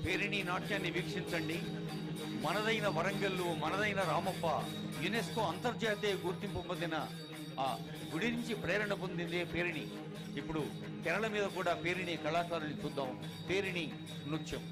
పేరిణి నాట్యాన్ని వీక్షించండి. మనదైన వరంగల్లు, మనదైన రామప్ప యునెస్కో అంతర్జాతీయ గుర్తింపు పొందిన ఆ గుడి నుంచి ప్రేరణ పొందిందే పేరిణి. ఇప్పుడు తెరల మీద కూడా పేరిణి కళాకారుల్ని చూద్దాం. పేరిణి నృత్యం.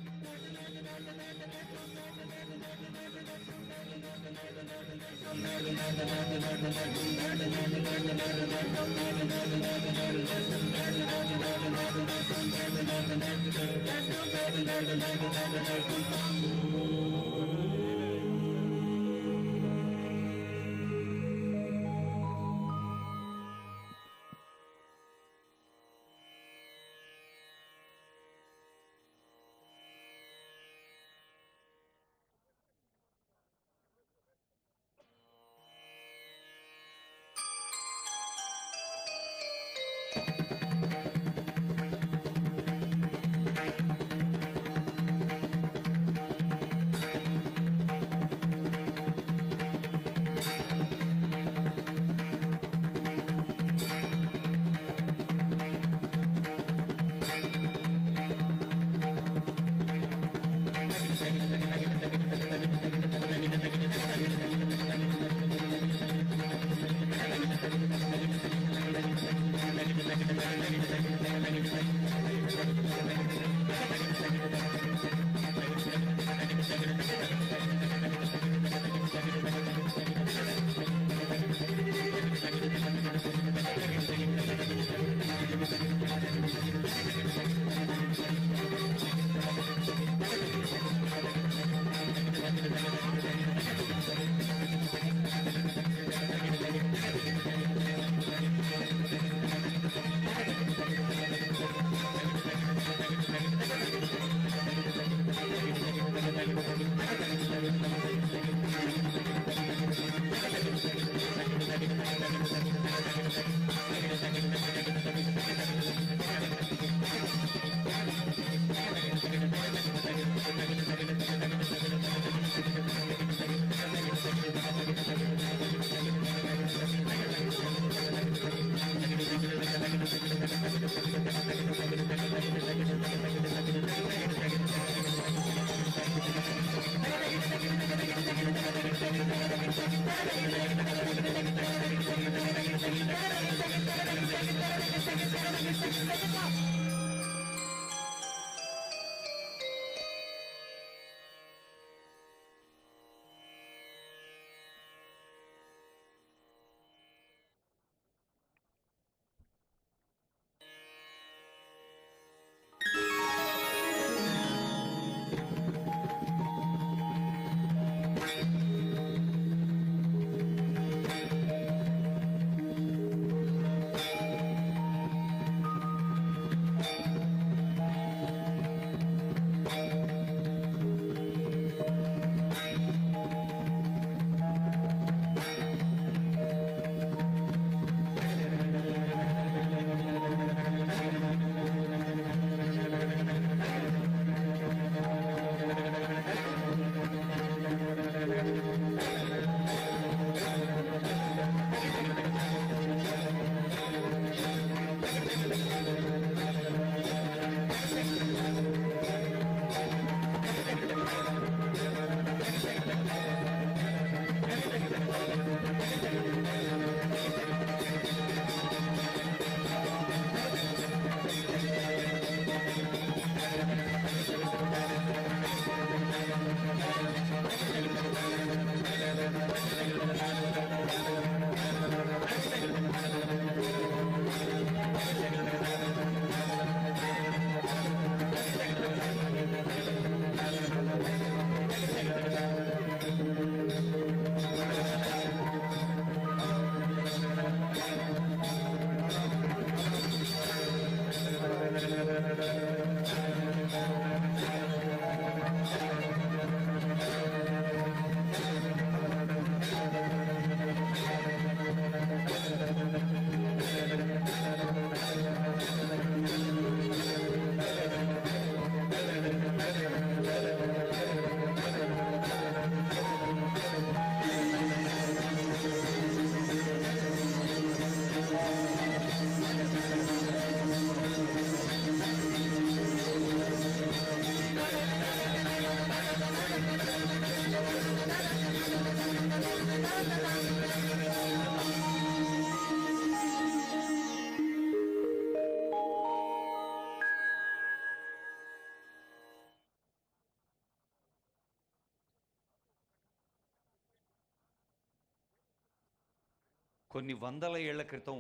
కొన్ని వందల ఏళ్ల క్రితం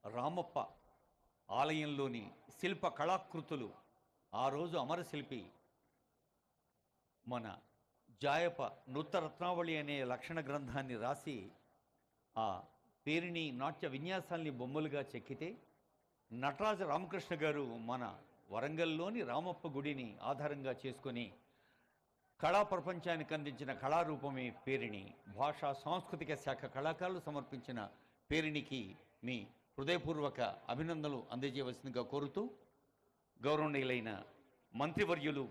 రామప్ప ఆలయంలోని శిల్ప కళాకృతులు ఆ రోజు అమరశిల్పి మన జాయప నృత్తరత్నావళి అనే లక్షణ గ్రంథాన్ని రాసి ఆ పేరుని నాట్య విన్యాసాల్ని బొమ్మలుగా చెక్కితే నటరాజ రామకృష్ణ గారు మన వరంగల్లోని రామప్ప గుడిని ఆధారంగా చేసుకొని కళా ప్రపంచానికి అందించిన కళారూపమే పేరిణి. భాషా సాంస్కృతిక శాఖ కళాకారులు సమర్పించిన పేరిణికి మీ హృదయపూర్వక అభినందనలు అందజేయవలసిందిగా కోరుతూ గౌరవనీయులైన మంత్రివర్యులు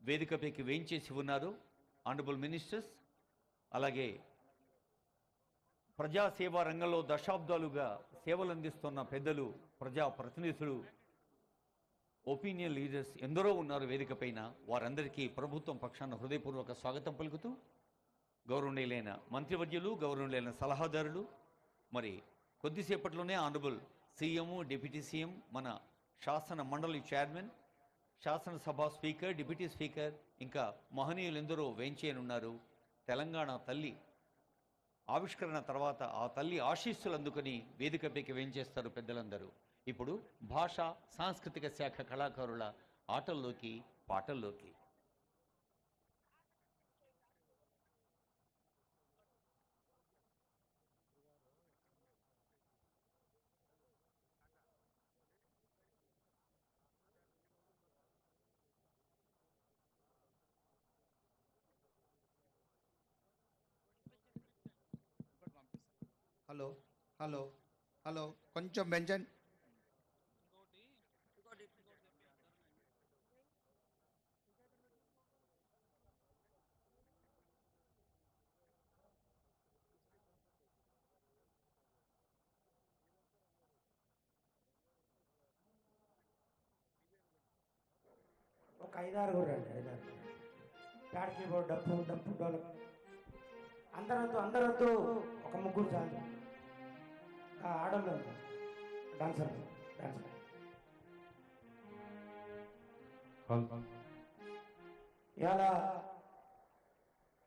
వేదికపైకి వేయించేసి ఉన్నారు. ఆనరబుల్ మినిస్టర్స్, అలాగే ప్రజాసేవా రంగంలో దశాబ్దాలుగా సేవలు అందిస్తున్న పెద్దలు, ప్రజాప్రతినిధులు, ఒపీనియన్ లీడర్స్ ఎందరో ఉన్నారు వేదికపైన. వారందరికీ ప్రభుత్వం పక్షాన హృదయపూర్వక స్వాగతం పలుకుతూ గౌరవనీయులైన మంత్రివర్యులు, గౌరవనీయులైన సలహాదారులు, మరి కొద్దిసేపట్లోనే ఆనరబుల్ సీఎం, డిప్యూటీ సీఎం, మన శాసన మండలి చైర్మన్, శాసనసభ స్పీకర్, డిప్యూటీ స్పీకర్, ఇంకా మహనీయులు ఎందరో వేంచేయనున్నారు. తెలంగాణ తల్లి ఆవిష్కరణ తర్వాత ఆ తల్లి ఆశీస్సులు అందుకొని వేదికపైకి వేంచేస్తారు పెద్దలందరూ. ఇప్పుడు భాషా సాంస్కృతిక శాఖ కళాకారుల ఆటల్లోకి, పాటల్లోకి. హలో హలో హలో కొంచెం బెంచండి. ఒక 5-6 రండి, 5-6 ప్యాడ్ కీబోర్డ్, డప్పు డోలక్, అందరొద్దు ఒక ముగ్గురు చాలు. ఆడోళ్ళు డాన్సర్ ఇలా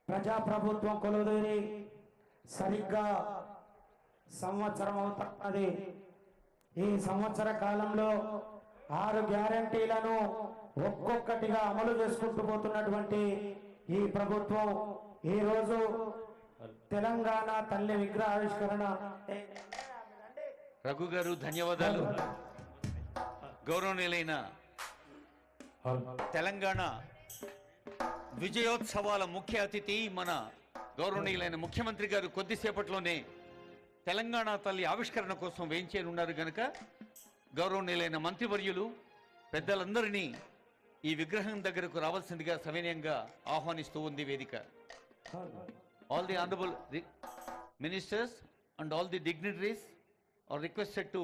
ప్రజాప్రభుత్వం కొలువుదీరి సరిగ్గా సంవత్సరం అవుతున్నది. ఈ సంవత్సర కాలంలో 6 గ్యారంటీలను ఒక్కొక్కటిగా అమలు చేసుకుంటూ పోతున్నటువంటి ఈ ప్రభుత్వం ఈరోజు తెలంగాణ తల్లి విగ్రహావిష్కరణ. రఘు గారు ధన్యవాదాలు. గౌరవనీయులైన తెలంగాణ విజయోత్సవాల ముఖ్య అతిథి మన గౌరవనీయులైన ముఖ్యమంత్రి గారు కొద్దిసేపట్లోనే తెలంగాణ తల్లి ఆవిష్కరణ కోసం వేయించేనున్నారు గనక గౌరవనీయులైన మంత్రివర్యులు పెద్దలందరినీ ఈ విగ్రహం దగ్గరకు రావాల్సిందిగా సవినయంగా ఆహ్వానిస్తూ ఉంది వేదిక. All the honourable ministers and all the dignitaries are requested to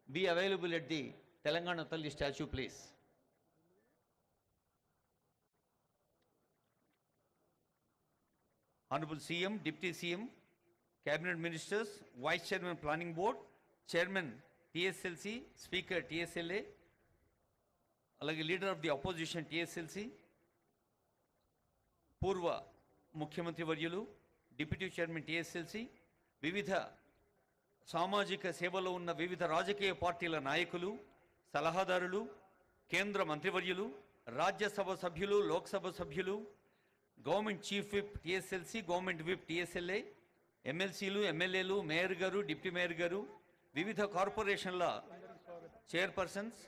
be available at the Telangana Talli statue, please. Honorable CM, Deputy CM, Cabinet Ministers, Vice Chairman Planning Board, Chairman TSLC, Speaker TSLA, alage Leader of the Opposition TSLC, Purva Mukhyamantri Varyulu, Deputy Chairman TSLC, వివిధ సామాజిక సేవలో ఉన్న వివిధ రాజకీయ పార్టీల నాయకులు, సలహాదారులు, కేంద్ర మంత్రివర్యులు, రాజ్యసభ సభ్యులు, లోక్సభ సభ్యులు, government chief whip TSLC, government whip TSLA, ఎమ్మెల్సీలు, ఎమ్మెల్యేలు, మేయర్ గారు, డిప్యూటీ మేయర్ గారు, వివిధ కార్పొరేషన్ల చైర్పర్సన్స్,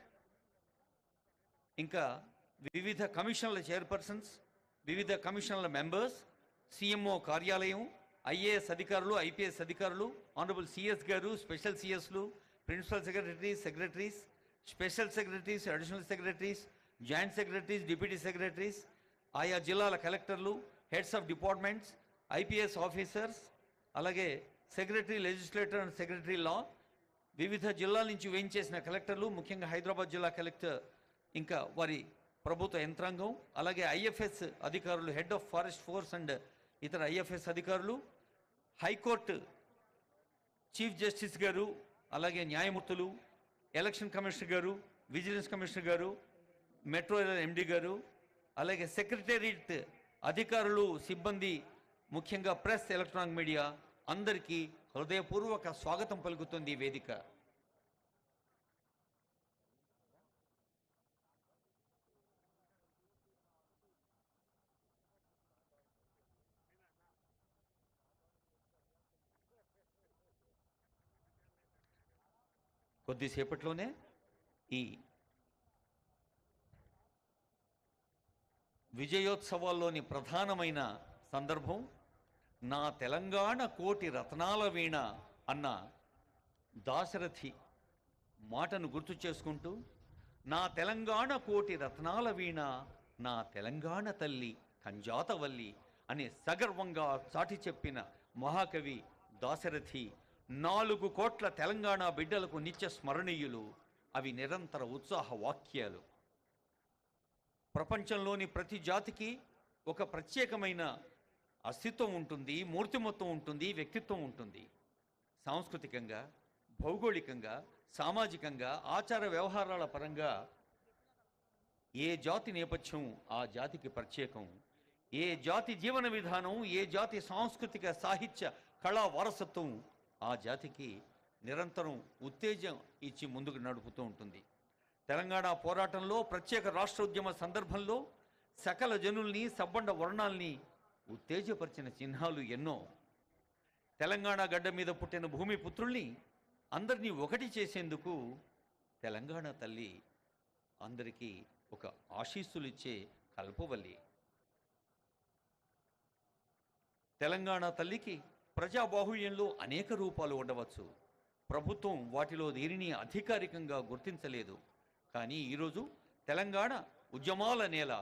ఇంకా వివిధ కమిషన్ల చైర్పర్సన్స్, వివిధ కమిషన్ల మెంబర్స్, సిఎంఓ కార్యాలయం, ఐఏఎస్ అధికారులు, ఐపీఎస్ అధికారులు, ఆనరబుల్ సిఎస్ గారు, స్పెషల్ సిఎస్లు, principal secretaries, special secretaries, additional secretaries, joint secretaries, deputy secretaries, ఆయా జిల్లాల కలెక్టర్లు, heads of departments, IPS officers, అలాగే secretary legislator and secretary law, వివిధ జిల్లాల నుంచి వేయించేసిన కలెక్టర్లు, ముఖ్యంగా హైదరాబాద్ జిల్లా కలెక్టర్, ఇంకా వారి ప్రభుత్వ యంత్రాంగం, అలాగే ఐఎఫ్ఎస్ అధికారులు, head of forest force and ఇతర ఐఎఫ్ఎస్ అధికారులు, హైకోర్టు చీఫ్ జస్టిస్ గారు, అలాగే న్యాయమూర్తులు, ఎలక్షన్ కమిషనర్ గారు, విజిలెన్స్ కమిషనర్ గారు, మెట్రో రైల్ ఎండి గారు, అలాగే సెక్రటేరియట్ అధికారులు, సిబ్బంది, ముఖ్యంగా ప్రెస్, ఎలక్ట్రానిక్ మీడియా అందరికీ హృదయపూర్వక స్వాగతం పలుకుతుంది ఈ వేదిక. కొద్దిసేపట్లోనే ఈ విజయోత్సవాల్లోని ప్రధానమైన సందర్భం నా తెలంగాణ కోటి రత్నాల వీణ అన్న దాశరథి మాటను గుర్తు చేసుకుంటూ, నా తెలంగాణ కోటి రత్నాల వీణ, నా తెలంగాణ తల్లి కంజాతవల్లి అనే సగర్వంగా చాటి చెప్పిన మహాకవి దాశరథి 4 కోట్ల తెలంగాణ బిడ్డలకు నిత్య స్మరణీయులు. అవి నిరంతర ఉత్సాహ వాక్యాలు. ప్రపంచంలోని ప్రతి జాతికి ఒక ప్రత్యేకమైన అస్తిత్వం ఉంటుంది, మూర్తిమత్వం ఉంటుంది, వ్యక్తిత్వం ఉంటుంది. సాంస్కృతికంగా, భౌగోళికంగా, సామాజికంగా, ఆచార వ్యవహారాల పరంగా ఏ జాతి నేపథ్యం ఆ జాతికి ప్రత్యేకం. ఏ జాతి జీవన విధానం, ఏ జాతి సాంస్కృతిక సాహిత్య కళా వారసత్వం ఆ జాతికి నిరంతరం ఉత్తేజం ఇచ్చి ముందుకు నడుపుతూ ఉంటుంది. తెలంగాణ పోరాటంలో, ప్రత్యేక రాష్ట్రోద్యమ సందర్భంలో సకల జనుల్ని, సబ్బండ వర్ణాల్ని ఉత్తేజపరిచిన చిహ్నాలు ఎన్నో. తెలంగాణ గడ్డ మీద పుట్టిన భూమి పుత్రుల్ని అందరినీ ఒకటి చేసేందుకు తెలంగాణ తల్లి అందరికీ ఒక ఆశీస్సులిచ్చే కల్పవల్లి. తెలంగాణ తల్లికి ప్రజాబాహుళ్యంలో అనేక రూపాలు ఉండవచ్చు. ప్రభుత్వం వాటిలో దేనిని అధికారికంగా గుర్తించలేదు. కానీ ఈరోజు తెలంగాణ ఉద్యమాల నేల,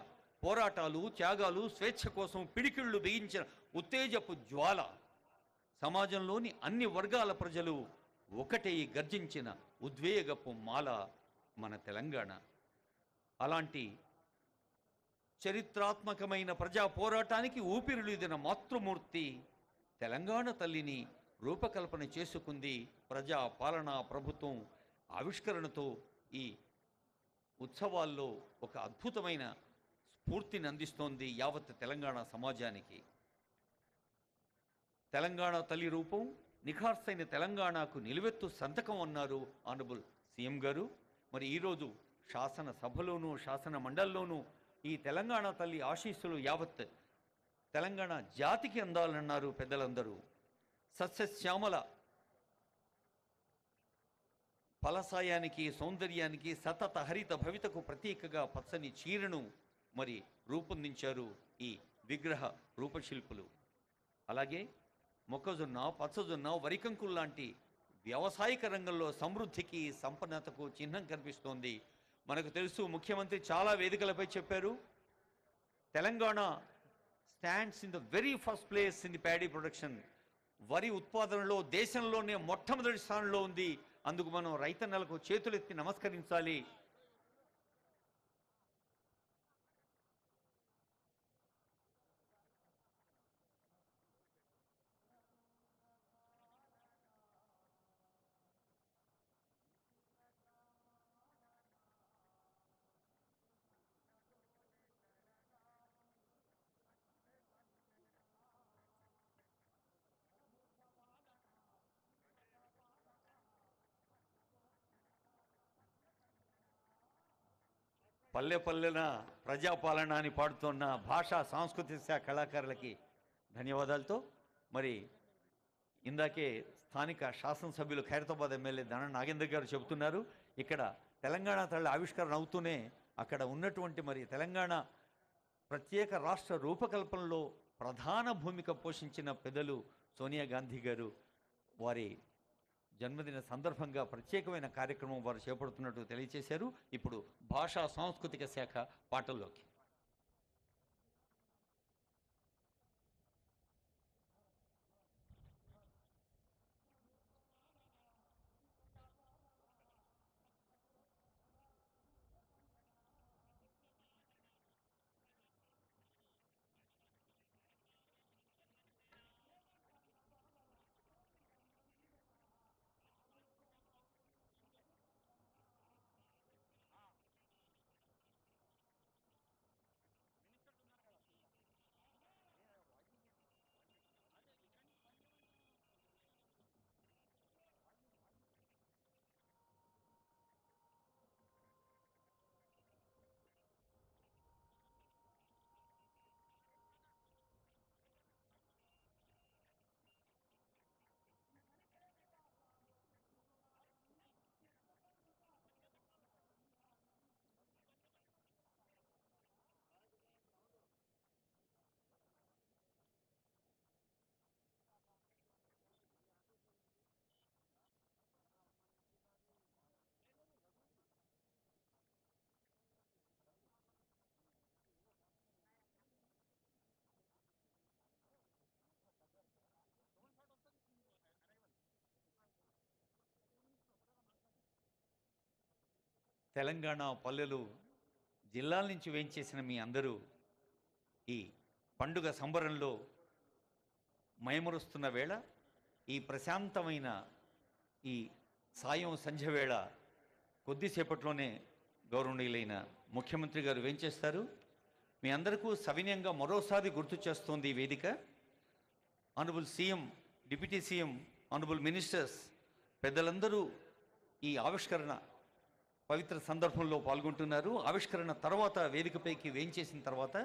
పోరాటాలు, త్యాగాలు, స్వేచ్ఛ కోసం పిడికిళ్ళు బిగించిన ఉత్తేజపు జ్వాల, సమాజంలోని అన్ని వర్గాల ప్రజలు ఒకటే గర్జించిన ఉద్వేగపు మాల మన తెలంగాణ. అలాంటి చరిత్రాత్మకమైన ప్రజా పోరాటానికి ఊపిరిలుదిన మాతృమూర్తి తెలంగాణ తల్లిని రూపకల్పన చేసుకుంది ప్రజా పాలనా ప్రభుత్వం. ఆవిష్కరణతో ఈ ఉత్సవాల్లో ఒక అద్భుతమైన స్ఫూర్తిని అందిస్తోంది యావత్ తెలంగాణ సమాజానికి. తెలంగాణ తల్లి రూపం నిఖార్సైన తెలంగాణకు నిలువెత్తు సంతకం అన్నారు ఆనరబుల్ సీఎం గారు. మరి ఈరోజు శాసన సభలోనూ, శాసన మండలిలోనూ ఈ తెలంగాణ తల్లి ఆశీస్సులు యావత్ తెలంగాణ జాతికి అందాలన్నారు పెద్దలందరూ. సస్యశ్యామల ఫలసాయానికి, సౌందర్యానికి, సతత హరిత భవితకు ప్రతీకగా పచ్చని చీరను మరి రూపొందించారు ఈ విగ్రహ రూపశిల్పులు. అలాగే మొక్కజొన్న, పచ్చజొన్న, వరికంకులు లాంటి వ్యావసాయిక రంగంలో సమృద్ధికి, సంపన్నతకు చిహ్నం కనిపిస్తోంది. మనకు తెలుసు, ముఖ్యమంత్రి చాలా వేదికలపై చెప్పారు, Telangana stands in the very first place in the paddy production. వరి ఉత్పాదనలో దేశంలోనే మొట్టమొదటి స్థానంలో ఉంది. అందుకు మనం రైతన్నలకు చేతులెత్తి నమస్కరించాలి. పల్లె పల్లెన ప్రజాపాలన అని పాడుతున్న భాషా సాంస్కృతిక శాఖ కళాకారులకి ధన్యవాదాలతో మరి ఇందాకే స్థానిక శాసనసభ్యులు ఖైరతాబాద్ ఎమ్మెల్యే ధన నాగేందర్ గారు చెబుతున్నారు, ఇక్కడ తెలంగాణ తల్లి ఆవిష్కరణ అవుతూనే అక్కడ ఉన్నటువంటి మరి తెలంగాణ ప్రత్యేక రాష్ట్ర రూపకల్పనలో ప్రధాన భూమిక పోషించిన పెద్దలు సోనియా గాంధీ గారు వారి జన్మదిన సందర్భంగా ప్రత్యేకమైన కార్యక్రమం వారు చేపడుతున్నట్టు తెలియజేశారు. ఇప్పుడు భాషా సాంస్కృతిక శాఖ పాటల్లోకి. తెలంగాణ పల్లెలు జిల్లాల నుంచి వేంచేసిన మీ అందరూ ఈ పండుగ సంబరంలో మైమరుస్తున్న వేళ, ఈ ప్రశాంతమైన ఈ సాయం సంధ్య వేళ కొద్దిసేపట్లోనే గౌరవనీయులైన ముఖ్యమంత్రి గారు వేంచేస్తారు. మీ అందరికీ సవినయంగా మరోసారి గుర్తు చేస్తోంది ఈ వేదిక. Honourable CM, deputy CM, honourable ministers, పెద్దలందరూ ఈ ఆవిష్కరణ పవిత్ర సందర్భంలో పాల్గొంటున్నారు. ఆవిష్కరణ తర్వాత వేదికపైకి వేంచేసిన తర్వాత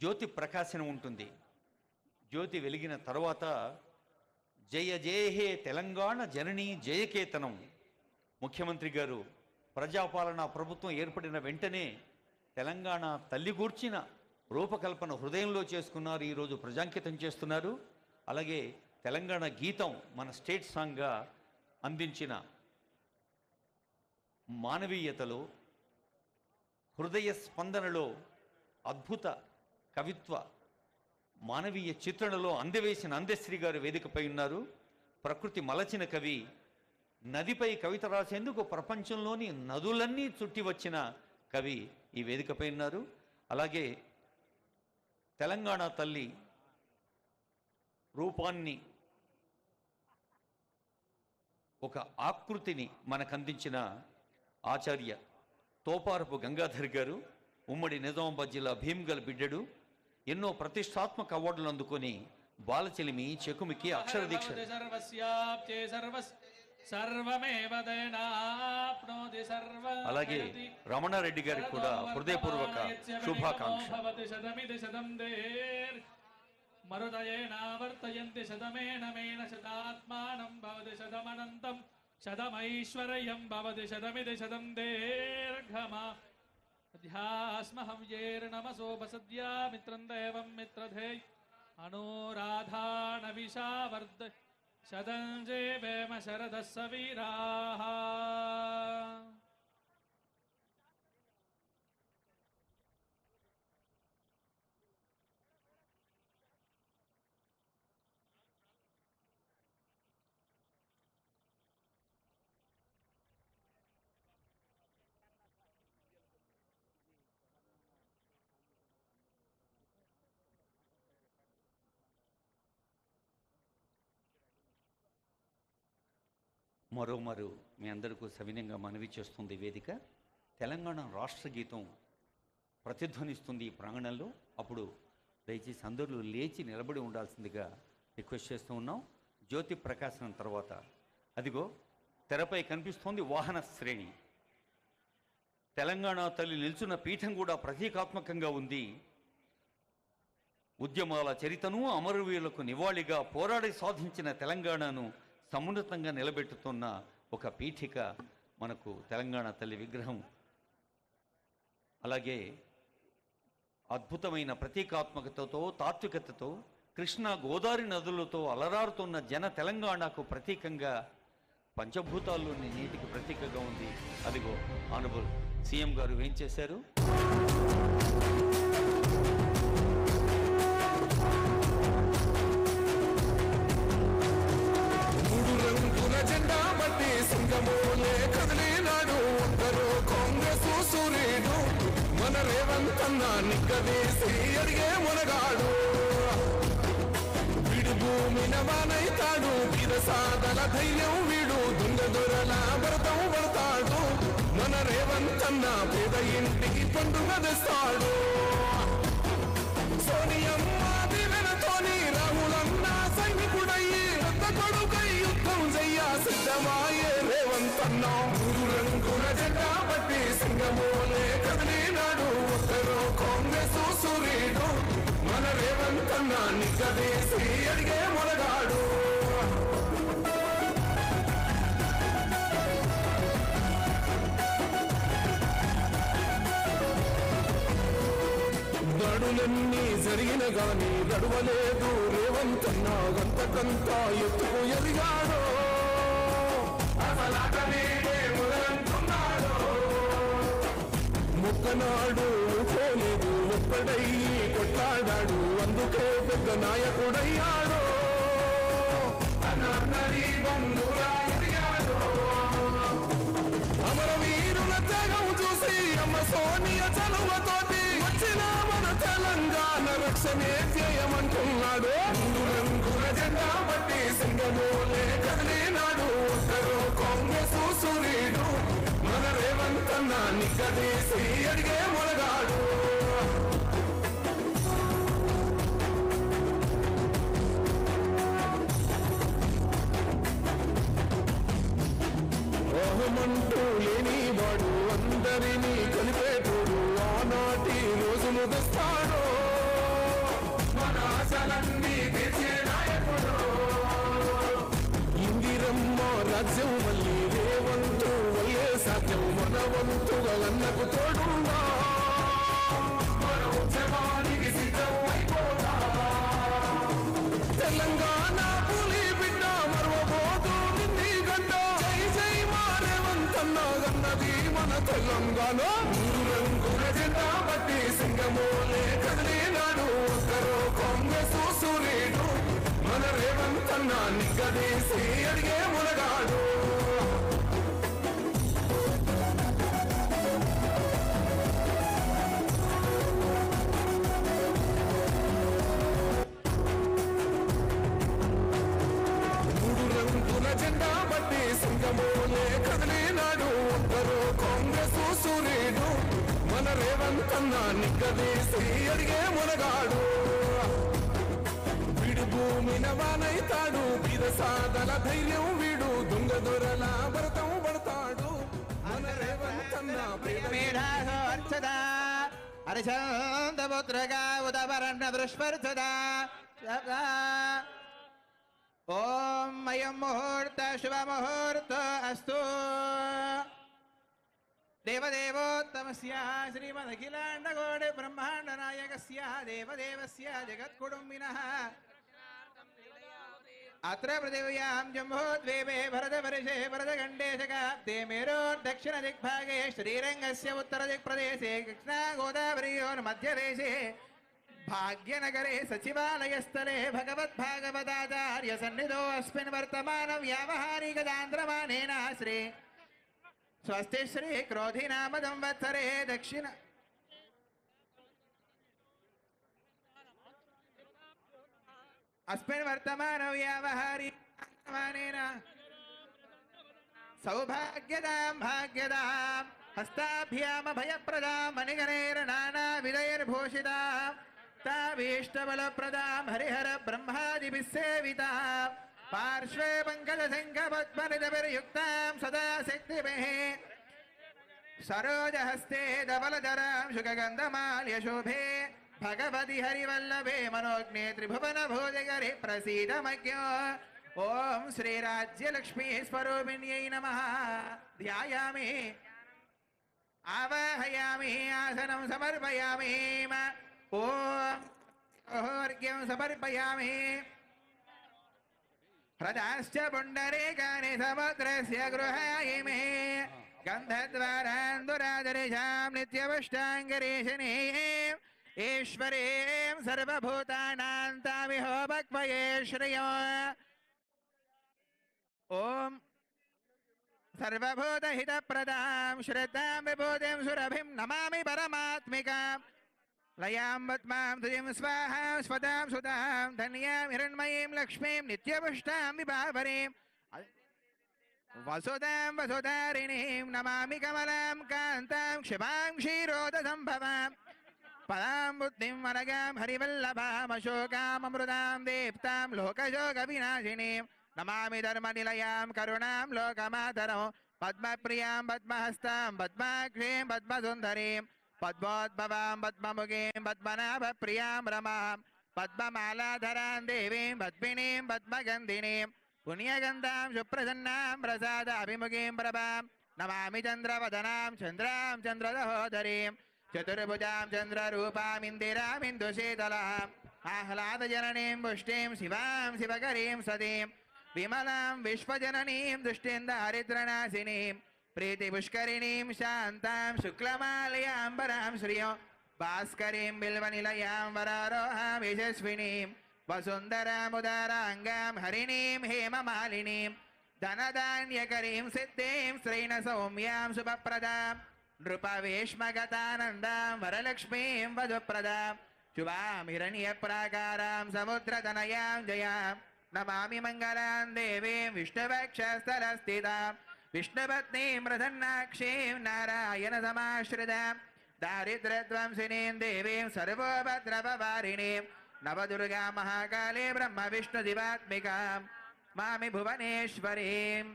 జ్యోతి ప్రకాశనం ఉంటుంది. జ్యోతి వెలిగిన తర్వాత జయ జయ హే తెలంగాణ జననీ జయకేతనం. ముఖ్యమంత్రి గారు ప్రజాపాలన ప్రభుత్వం ఏర్పడిన వెంటనే తెలంగాణ తల్లి గూర్చిన రూపకల్పన హృదయంలో చేసుకున్నారు, ఈరోజు ప్రజాంకితం చేస్తున్నారు. అలాగే తెలంగాణ గీతం మన స్టేట్ సాంగ్గా అందించిన మానవీయతలో, హృదయ స్పందనలో, అద్భుత కవిత్వ మానవీయ చిత్రణలో అందవేసిన అందశ్రీ గారు వేదికపై ఉన్నారు. ప్రకృతి మలచిన కవి, నదిపై కవిత రాసేందుకు ప్రపంచంలోని నదులన్నీ చుట్టి వచ్చిన కవి ఈ వేదికపై ఉన్నారు. అలాగే తెలంగాణ తల్లి రూపాన్ని, ఒక ఆకృతిని మనకు అందించిన ఆచార్య తోపారపు గంగాధర్ గారు, ఉమ్మడి నిజామాబాద్ జిల్లా భీమ్గల్ బిడ్డడు, ఎన్నో ప్రతిష్టాత్మక అవార్డులు అందుకొని బాలచెలిమి, చెకుమికి, అక్షర దీక్ష, అలాగే రమణారెడ్డి గారికి కూడా హృదయపూర్వక శుభాకాంక్ష. మరుదయేనావర్తయంతి శతమేనమేన శతాత్మానం భవతి శతమనంతం శతమైశ్వర్యం భవతి శతమితి శతం దీర్ఘమా అధ్యాస్మహం యేర్నమసోపసద్యా మిత్రం దేవం మిత్రధే అనురాధాన విషావర్ధ శతం జీవేమ శరదః సవీరాః. మరోమారు మీ అందరికీ సవినయంగా మనవి చేస్తుంది వేదిక. తెలంగాణ రాష్ట్ర గీతం ప్రతిధ్వనిస్తుంది ఈ ప్రాంగణంలో. అప్పుడు దయచేసి అందరూ లేచి నిలబడి ఉండాల్సిందిగా రిక్వెస్ట్ చేస్తూ ఉన్నాం. జ్యోతి ప్రకాశనం తర్వాత అదిగో తెరపై కనిపిస్తోంది వాహన శ్రేణి. తెలంగాణ తల్లి నిల్చున్న పీఠం కూడా ప్రతీకాత్మకంగా ఉంది. ఉద్యమాల చరితను, అమరవీరులకు నివాళిగా పోరాడి సాధించిన తెలంగాణను సమున్నతంగా నిలబెట్టుతున్న ఒక పీఠిక మనకు తెలంగాణ తల్లి విగ్రహం. అలాగే అద్భుతమైన ప్రతీకాత్మకతతో, తాత్వికతతో, కృష్ణా గోదావరి నదులతో అలరారుతున్న జన తెలంగాణకు ప్రతీకంగా, పంచభూతాల్లోని నీటికి ప్రతీకగా ఉంది. అదిగో ఆనరబుల్ సీఎం గారు ఏం చేశారు. మన రేవంతన్న నిగ్గదీసి అడిగే మునగాడు, వీడు భూమిన వానైతాడు, సాదల ధైర్యం వీడు, దొంగ దొరల భరతం పడతాడు. మన రేవంతన్న పేద ఇంటికి పండుగ తెస్తాడు. సోనియమ్మ దీవెనతోని రాహులన్న సైనికుడయ్యి పెద్ద కొడుకై యుద్ధం చెయ్య సిద్ధమాయే రేవంతన్న. మూడు రంగుల జెండా బట్టి సింగమోలే కదిలినాడు, ఒక్కరో కాంగ్రెస్ సూర్యుడు. మన రేవంతన్న నిగ్గదీసి అడిగే మొనగాడు. దాడులన్నీ జరిగిన గాని నడవలేదు రేవంతన్న, గంతకంతా ఎత్తుకు ఎదిగాడు. ముక్కనాడు పోలేదు, ఒక్కడయ్యి కొట్లాడాడు, అందుకే పెద్ద నాయకుడయ్యాడు. అమరవీరుల త్యాగం చూసి అమ్మ సోనియ చలువతోటి వచ్చిన మన తెలంగాణ రక్షణే ధ్యేయమంటున్నాడు. మూడు రంగుల జెండా బట్టి సింగమూలే కదిలినాడు. ఒక్కరు కాంగ్రెస్ సూర్యుడు మన రేవంత్ అన్న నిగ్గదీసి అడిగే మొలగాడు. ఓహమంటూ లేనివాడు అందరినీ కలిపేటోడు ఆనాటి రోజులు తెస్తాడు. మన ఆశలన్నీ తీర్చే నాయకుడు. ఇందిరమ్మ రాజ్యం మళ్ళీ రేవంతు వల్లే సాధ్యం. మన వంతుగా అన్నకు తోడున్నా మన ఉద్యమానికి సిద్ధం అయిపోతా. తెలంగాణ పులి బిడ్డ మరవబోదు నింది గడ్డ. జై జై మా రేవంత్ అన్న గన్నది మన తెలంగాణ. మూడు రంగుల జెండా బట్టి సింగమూలే కదిలినాడు. ఒక్కరు కాంగ్రెస్ సూర్యుడు మన రేవంత్ అన్న నిగ్గదీసి అడిగే మునగాడు. మూడు రంగుల జెండా బట్టి సింగమూలే కదిలినాడు. ఒక్కరు కాంగ్రెస్ సూర్యుడు మన రేవంత్ అన్న నిగ్గదీసి అడిగే మునగాడు. వీడు భూమిన వానైతాడు. బీద సాదల ధైర్యం వీడు. దొంగ దొరల భరతం పడతాడు. మన రేవంత్ అన్న హరిచంద్రపుత్రగా ఉదవరణ దృష్పర్ధదా. ఓం అయం ముహూర్త శుభ ముహూర్త అస్తు. దేవదేవోత్తమస్య శ్రీమదఖిలాండకోటి బ్రహ్మాండ నాయకస్య దేవదేవస్య జగత్కుటుంబినః అత్ర పృథివ్యాం జంబూద్వీపే భరతవర్షే భరతఖండే శకాబ్దే మేరోర్దక్షిణ దిగ్భాగే శ్రీరంగస్య ఉత్తర దిక్ప్రదేశే కృష్ణా గోదావరియోర్ మధ్యదేశే భాగ్యనగరే సచివాలయస్థలే భగవద్భాగవతాచార్య సన్నిధో అస్మిన్ వర్తమాన వ్యావహారికదాంధ్రమానేన శ్రీ స్వస్తి శ్రీ క్రోధినామ సంవత్సరే దక్షిణ अस्मिन् वर्तमान व्यावहारिकमानेन सौभाग्यदां भाग्यदां हस्ताभ्यामभयप्रदां मणिगणैर्नानाविधैर्भूषितां ताभीष्टबलप्रदां हरिहर ब्रह्मादिभिः सेवितां पार्श्वे पङ्कजशङ्खपद्मनिधभिर्युक्तां सदा शक्तिभिः सरोजहस्ते धवलधरां शुकगन्धमाल्यशोभे भगवति हरिवल्लभे मनोज्ञे त्रिभुवन भोजगरे प्रसीदमज्ञो ओम श्री राज्यलक्ष्मी स्वरूपिण्यै नमः। ध्यायामि आवाहयामि आसनं समर्पयामि ओम अर्घ्यं समर्पयामि हृदाश्च पुण्डरीकानि समुद्रस्य गृहायिमे गन्धद्वारान्दुरादर्शां नित्यवष्टाङ्गरीशिनी ईश्वरीं सर्वभूतानां तामिहो भक्वये श्रियो ओम सर्वभूतहितप्रदां श्रद्धां विभूतिं सुरभिं नमामि परमात्मिकां लयां पद्मां तुजिं स्वाहा स्वदां सुतां धन्यां हिरण्मयीं लक्ष्मीं नित्यपुष्टां विभावरीं वसुदां वसुधारिणीं नमामि कमलां कान्तां क्षिपां क्षीरोदसम्भवां पदां बुद्धिं वरगां हरिवल्लभाम् अशोकाम् अमृतां दीप्तां लोकशोकविनाशिनीं नमामि धर्मनिलयां करुणां लोकमातरं पद्मप्रियां पद्महस्तां पद्माक्षीं पद्मसुन्दरीं पद्मोद्भवां पद्ममुखीं पद्मनाभप्रियां रमां पद्ममालाधरां देवीं पद्मिनीं पद्मगन्धिनीं पुण्यगन्धां सुप्रसन्नां प्रसादाभिमुखीं प्रभां नमामि चन्द्रवदनां चन्द्रां चन्द्रदहोदरीं चतुर्भुजां चन्द्ररूपां इन्दिरां इन्दुशीतलाम् आह्लादजननीं पुष्टिं शिवां शिवकरीं सतीं विमलां विश्वजननीं दुष्टिन्दहरिद्रनाशिनीं प्रीतिपुष्करिणीं शान्तां शुक्लमालयाम्बरां श्रियो भास्करीं बिल्वनिलयां वरारोहां यशस्विनीं वसुन्धरामुदाराङ्गां हरिणीं हेममालिनीं धनधान्यकरीं सिद्धिं श्रीणसौम्यां शुभप्रदां నృపవేష్మగతానందాం వరలక్ష్మీం వధుప్రదాం శుభాం హిరణ్యప్రాకారాం సముద్రతనయాం జయాం నమామి మంగళాం దేవీం విష్ణువక్షస్థలస్థితాం విష్ణుపత్నీం ప్రసన్నాక్షీం నారాయణ సమాశ్రితాం దారిద్ర్యధ్వంసినీం దేవీం సర్వోపద్రవవారిణీం నవదుర్గా మహాకాళీ బ్రహ్మ విష్ణు దివాత్మికాం మామి భువనేశ్వరీం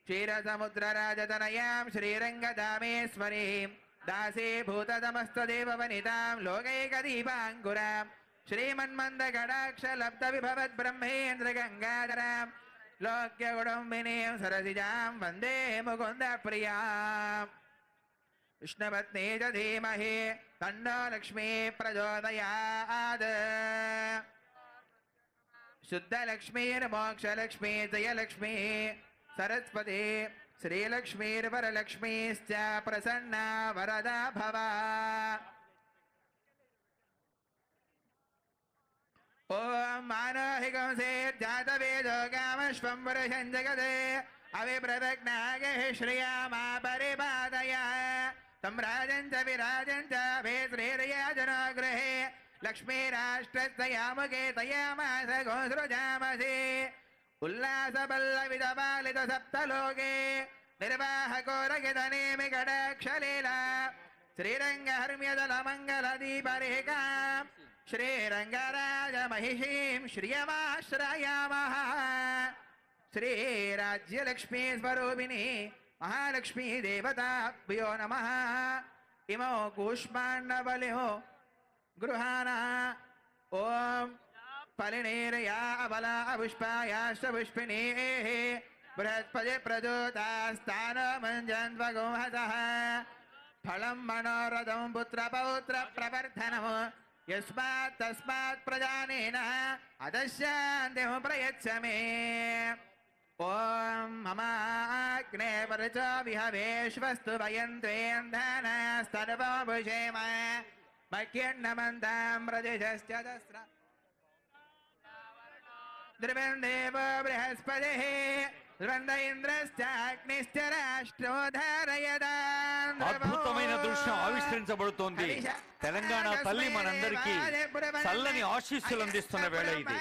క్షీరసముద్రరాజతనయాం శ్రీరంగదామేశ్వరీం దాసీభూతమస్తదేవవనితాం లోకైకదీపాంకురాం श्रीमन्मन्दगडाक्षलब्धविभवद्ब्रह्मेन्द्रगङ्गाधरां लोक्यकुटुम्बिनीं सरसिजां वन्दे मुकुन्दप्रियां विष्णुपत्नी च धीमहि तन्नो लक्ष्मी प्रचोदयात् शुद्धलक्ष्मीर्मोक्षलक्ष्मी जयलक्ष्मी सरस्वती श्रीलक्ष्मीर्वरलक्ष्मीश्च प्रसन्ना वरदा भवा ओम मानोहिकंसे जातवेदो कामश्वं वरुषं जगते अविप्रदग्नागे श्रियामा परिपादया तं राजं च विराजं च भेत्रेर्याजनो गृहे लक्ष्मीराष्ट्रस्तयामुखे तयामास गोसृजामसि उल्लासपल्लविदपालित सप्तलोके निर्वाहकोरगितनेमि कटाक्षलीला श्रीरङ्गहर्म्यदलमङ्गलदीपरेखां श्रीरङ्गराजमहिषीं श्रियमाश्रयामः श्रीराज्यलक्ष्मी स्वरूपिणी महालक्ष्मी देवताभ्यो नमः इमो कूष्माण्डबलिनो गृहाणः ॐ फलिनेर्या अबला अपुष्पायाश्च पुष्पिणीः बृहस्पति प्रचोदास्तानमञ्जन्वगोहतः फलं मनोरथं पुत्रपौत्र प्रवर्धनम् यस्मात् तस्मात् प्रजानेन अदस्यान्तिं प्रयच्छ मे ॐ ममाग्ने परच विहवेश्वस्तु वयन्त्वेन्धनस्तर्वभुषेम मह्यन्नमन्तां प्रदिशश्च दस्र द्रवन् देवो बृहस्पतिः ధ్రువంద ఇంద్రశ్చాగ్నిశ్చ రాష్ట్రో ధారయదాం. అద్భుతమైన దృశ్యం ఆవిష్కరించబడుతోంది. తెలంగాణ తల్లి మనందరికీ చల్లని ఆశీస్సులు అందిస్తున్న వేళ ఇది.